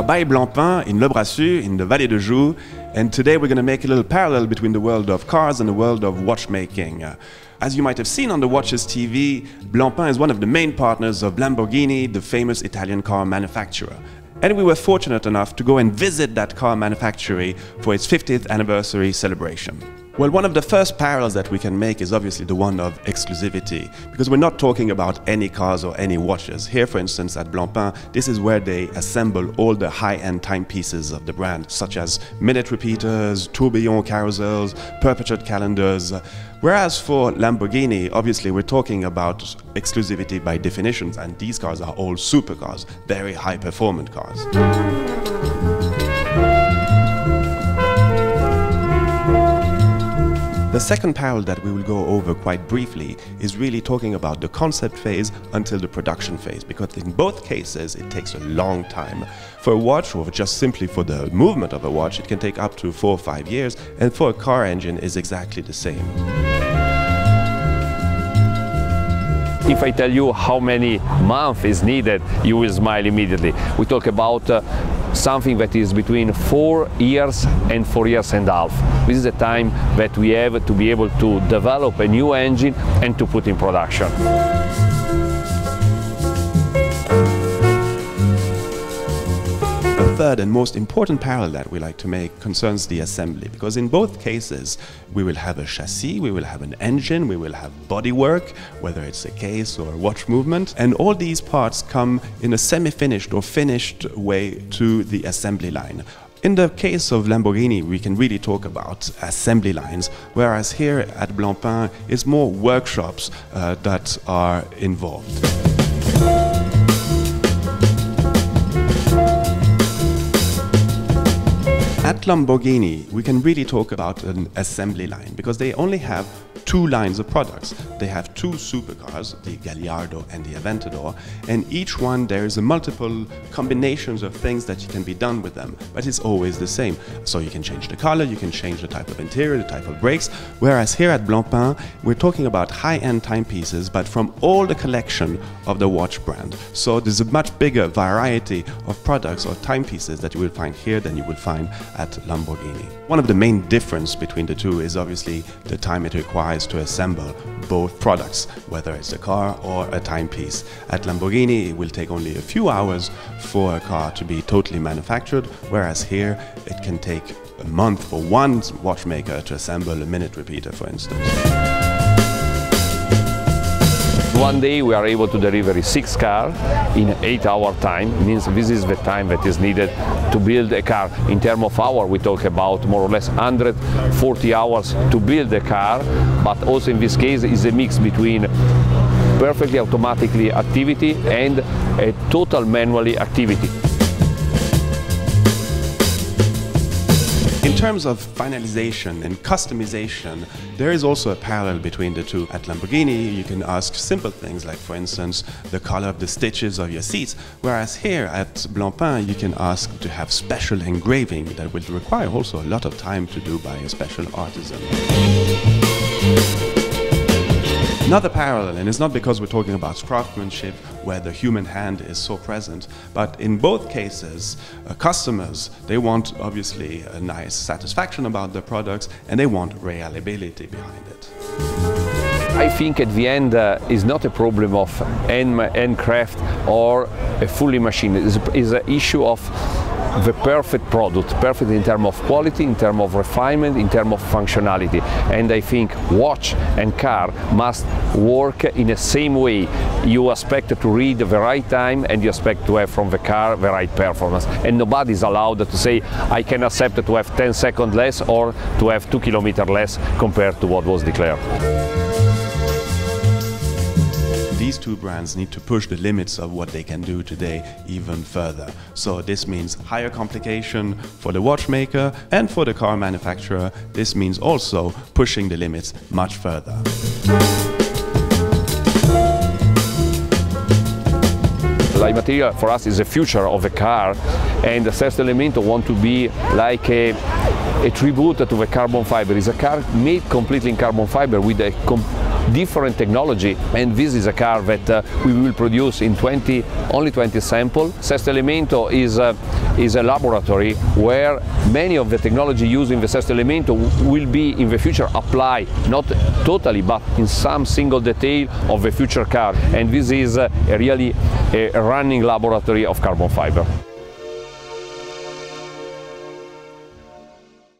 by Blancpain in Le Brassus, in the Vallée de Joux, and today we're going to make a little parallel between the world of cars and the world of watchmaking. As you might have seen on the Watches TV, Blancpain is one of the main partners of Lamborghini, the famous Italian car manufacturer. And we were fortunate enough to go and visit that car manufactory for its 50th anniversary celebration. Well, one of the first parallels that we can make is obviously the one of exclusivity, because we're not talking about any cars or any watches. Here, for instance, at Blancpain, this is where they assemble all the high-end timepieces of the brand, such as minute repeaters, tourbillon carousels, perpetuate calendars. Whereas for Lamborghini, obviously we're talking about exclusivity by definitions, and these cars are all supercars, very high-performant cars. The second parallel that we will go over quite briefly is really talking about the concept phase until the production phase, because in both cases it takes a long time. For a watch, or just simply for the movement of a watch, it can take up to 4 or 5 years, and for a car engine is exactly the same. If I tell you how many months is needed, you will smile immediately. We talk about something that is between 4 years and 4 years and a half. This is the time that we have to be able to develop a new engine and to put in production. The third and most important parallel that we like to make concerns the assembly, because in both cases we will have a chassis, we will have an engine, we will have bodywork, whether it's a case or a watch movement, and all these parts come in a semi-finished or finished way to the assembly line. In the case of Lamborghini, we can really talk about assembly lines, whereas here at Blancpain it's more workshops that are involved. At Lamborghini, we can really talk about an assembly line, because they only have 2 lines of products. They have 2 supercars, the Gallardo and the Aventador, and each one there is a multiple combinations of things that can be done with them, but it's always the same. So you can change the color, you can change the type of interior, the type of brakes, whereas here at Blancpain, we're talking about high-end timepieces, but from all the collection of the watch brand. So there's a much bigger variety of products or timepieces that you will find here than you will find at Lamborghini. One of the main differences between the two is obviously the time it requires to assemble both products, whether it's a car or a timepiece. At Lamborghini, it will take only a few hours for a car to be totally manufactured, whereas here it can take a month for one watchmaker to assemble a minute repeater, for instance. One day we are able to deliver 6 cars in 8-hour time. It means this is the time that is needed to build a car. In terms of hour, we talk about more or less 140 hours to build a car, but also in this case is a mix between perfectly automatically activity and a total manually activity. In terms of finalization and customization, there is also a parallel between the two. At Lamborghini, you can ask simple things like, for instance, the color of the stitches of your seats, whereas here at Blancpain, you can ask to have special engraving that will require also a lot of time to do by a special artisan. Another parallel, and it's not because we're talking about craftsmanship where the human hand is so present, but in both cases, customers, they want obviously a nice satisfaction about their products, and they want reliability behind it. I think at the end is not a problem of handcraft or a fully machine. It's an issue of the perfect product, perfect in terms of quality, in terms of refinement, in terms of functionality. And I think watch and car must work in the same way. You expect to read the right time and you expect to have from the car the right performance. And nobody is allowed to say, I can accept to have 10 seconds less or to have 2 kilometers less compared to what was declared. These two brands need to push the limits of what they can do today even further. So this means higher complication for the watchmaker, and for the car manufacturer, this means also pushing the limits much further. Light material for us is the future of the car, and the first element want to be like a tribute to the carbon fiber. It's a car made completely in carbon fiber with a different technology, and this is a car that we will produce in only 20 samples. Sesto Elemento is a laboratory where many of the technology used in the Sesto Elemento will be in the future applied, not totally, but in some single detail of the future car. And this is really a running laboratory of carbon fiber.